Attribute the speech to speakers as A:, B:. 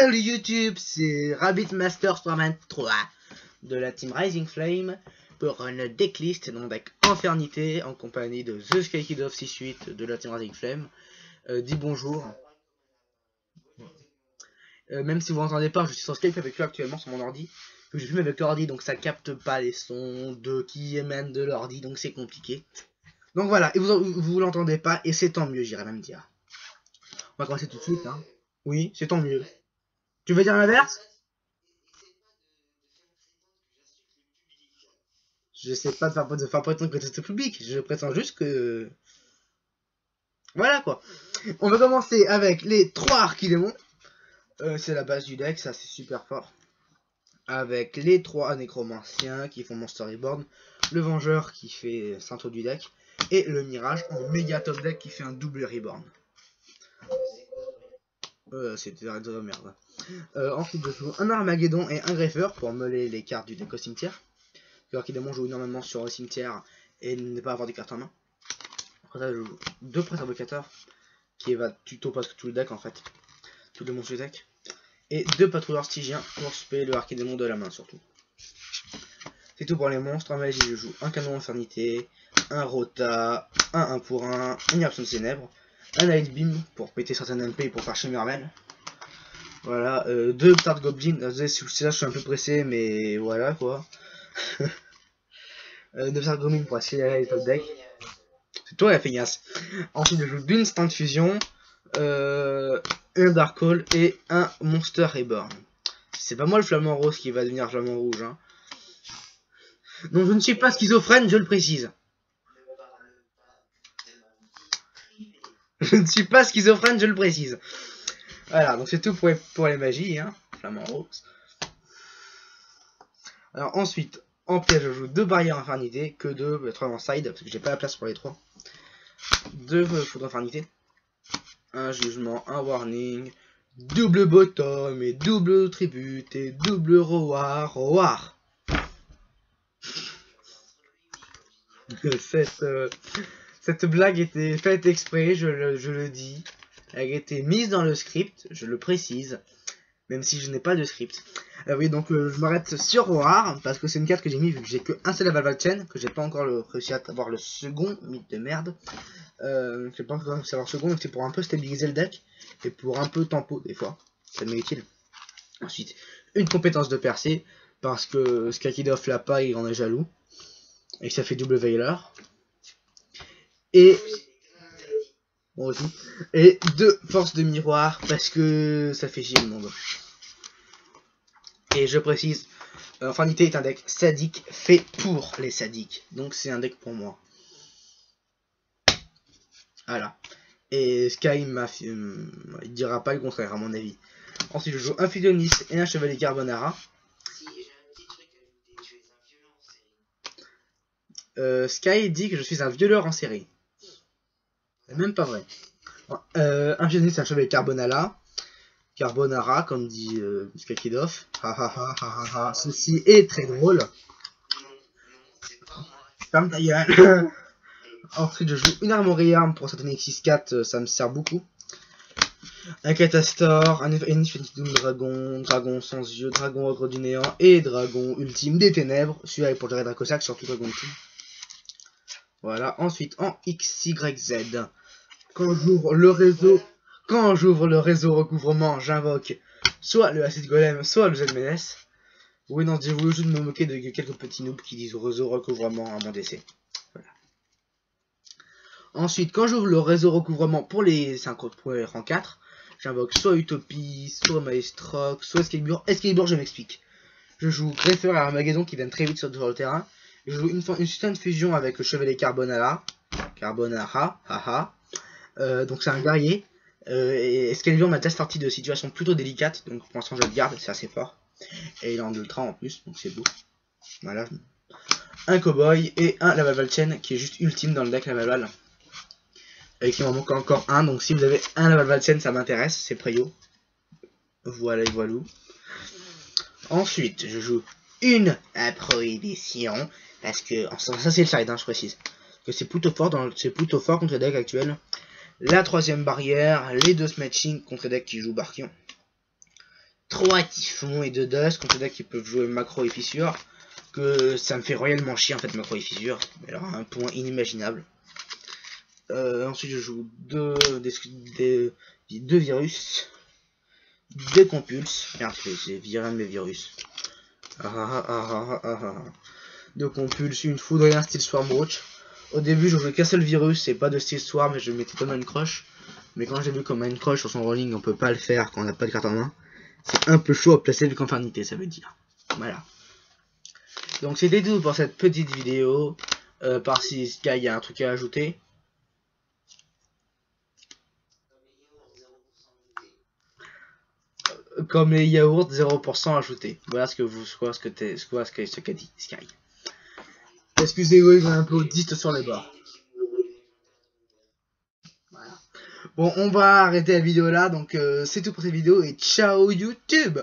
A: Salut YouTube, c'est Rabbitmaster123 de la team Rising Flame pour une decklist dans deck Infernité en compagnie de The Sky Kid of 6-8 de la team Rising Flame. Dis bonjour. Même si vous n'entendez pas, je suis sur Skype avec eux actuellement sur mon ordi. Je filme avec l'ordi donc ça capte pas les sons qui émanent de l'ordi, donc c'est compliqué. Donc voilà, et vous l'entendez pas et c'est tant mieux, j'irais même dire. On va commencer tout de suite, hein. Oui, c'est tant mieux. Tu veux dire l'inverse? Je sais pas de faire prétendre que c'est le public, je prétends juste que... Voilà quoi. On va commencer avec les 3 archidémons. C'est la base du deck, ça c'est super fort. Avec les 3 nécromanciens qui font mon storyboard. Le vengeur qui fait centre du deck. Et le mirage en méga top deck qui fait un double reborn. C'était de la merde. Ensuite je joue un Armageddon et un Greffeur pour meuler les cartes du deck au cimetière. L'archidémon joue énormément sur le cimetière et ne pas avoir des cartes en main. Après ça je joue 2 prêtres invocateurs qui va tuto presque tout le deck en fait. Tout le monstre du deck. Et 2 patrouilleurs stygiens pour spé le archidémon de la main surtout. C'est tout pour les monstres. En magie je joue un canon infernité, un rota, un 1 pour 1, une éruption de ténèbres, un light beam pour péter certaines MP et pour faire Shimmerman. Voilà, 2 tartes goblins. Là je suis un peu pressé mais voilà quoi. 2 tartes goblins pour accélérer les top deck. C'est toi la feignasse. Ensuite je joue d'une Instant Fusion, un Dark Hole et un Monster Reborn. C'est pas moi le flamant rose qui va devenir flamant rouge, hein. Donc je ne suis pas schizophrène, je le précise. Je ne suis pas schizophrène, je le précise. Voilà, donc c'est tout pour les magies, hein. Flamant rose. Alors ensuite, en piège, je joue 2 barrières infernité, que 2, 3 en side, parce que j'ai pas la place pour les 3. 2 foudres infernité. Un jugement, un warning, double bottom et double tribute et double roar. Cette blague était faite exprès, je le dis. Elle a été mise dans le script, je le précise, même si je n'ai pas de script. Oui, donc je m'arrête sur Roar, parce que c'est une carte que j'ai mis vu que j'ai qu'un seul Valval Chain, que j'ai pas encore réussi à avoir le second, mythe de merde. J'ai pas encore réussi à avoir le second, donc c'est pour un peu stabiliser le deck, et pour un peu tempo des fois, ça m'est utile. Ensuite, une compétence de percée, parce que Skakidoff l'a pas, il en est jaloux, et que ça fait double Veiler. Et... moi aussi. Et 2 forces de miroir, parce que ça fait chier le monde. Et je précise, Infernité est un deck sadique fait pour les sadiques. Donc c'est un deck pour moi. Voilà. Et Sky il dira pas le contraire à mon avis. Ensuite je joue un Fusioniste et un Chevalier Carbonara. Sky dit que je suis un violeur en série. C'est même pas vrai. Un Fusioniste et un Chevalier Carbonara, comme dit Skakidoff. Ceci est très drôle. Ferme ta gueule. Ensuite je joue une Armory-Arme pour certaines X6-4, ça me sert beaucoup. Un Catastor, un Infinity Doom Dragon, Dragon sans yeux, Dragon Ogre du Néant et Dragon Ultime des Ténèbres. Celui-là est pour gérer Dracosac, surtout Dragon Ultime. Voilà, ensuite en XYZ. Quand j'ouvre le réseau recouvrement, j'invoque soit le Acid Golem, soit le ZMNS. Oui, non, je voulais juste me moquer de quelques petits noobs qui disent réseau recouvrement à mon décès. Voilà. Ensuite, quand j'ouvre le réseau recouvrement pour les 5 rang 4, j'invoque soit Utopie, soit Maestroc, soit Excalibur. Excalibur, je m'explique. Je joue Greffeur et Armageddon qui viennent très vite sur le terrain. Je joue une Stun Fusion avec le Chevalier Carbonara, haha. Donc c'est un guerrier. Et Excalibur m'a déjà sorti de situations plutôt délicates, donc pour l'instant je le garde, c'est assez fort. Et il est en ultra en plus, donc c'est beau. Voilà. Un cowboy et un Lavalval Chain qui est juste ultime dans le deck Lavalval. Et qui m'en manque encore un, donc si vous avez un Lavalval Chain ça m'intéresse, c'est Preyo. Voilà et voilà. Ensuite je joue une Prohibition, parce que ça c'est le side, hein, je précise. Que c'est plutôt fort contre le deck actuel. La 3ème barrière, les 2 Smashing contre les decks qui jouent Barkion. 3 typhons et 2 dust contre des decks qui peuvent jouer macro et fissure, que ça me fait royalement chier en fait macro et fissure, mais alors un point inimaginable. Ensuite je joue deux virus, des compulses, merde j'ai viré un de mes virus, deux compulses, une foudre et un steel swarm roach. Au début je jouais qu'un seul virus et pas de steel swarm et je mettais pas une crush, mais quand j'ai vu comme une crush sur son rolling on peut pas le faire quand on n'a pas de carte en main, c'est un peu chaud à placer vu qu'infernité ça veut dire. Voilà. Donc c'était tout pour cette petite vidéo. Par si Sky il y a un truc à ajouter. Comme les yaourts 0% ajoutés. Voilà ce qu'a dit Sky. Excusez-moi, ils ont un peu autiste sur les bords. Voilà. Bon, on va arrêter la vidéo là. Donc c'est tout pour cette vidéo et ciao YouTube.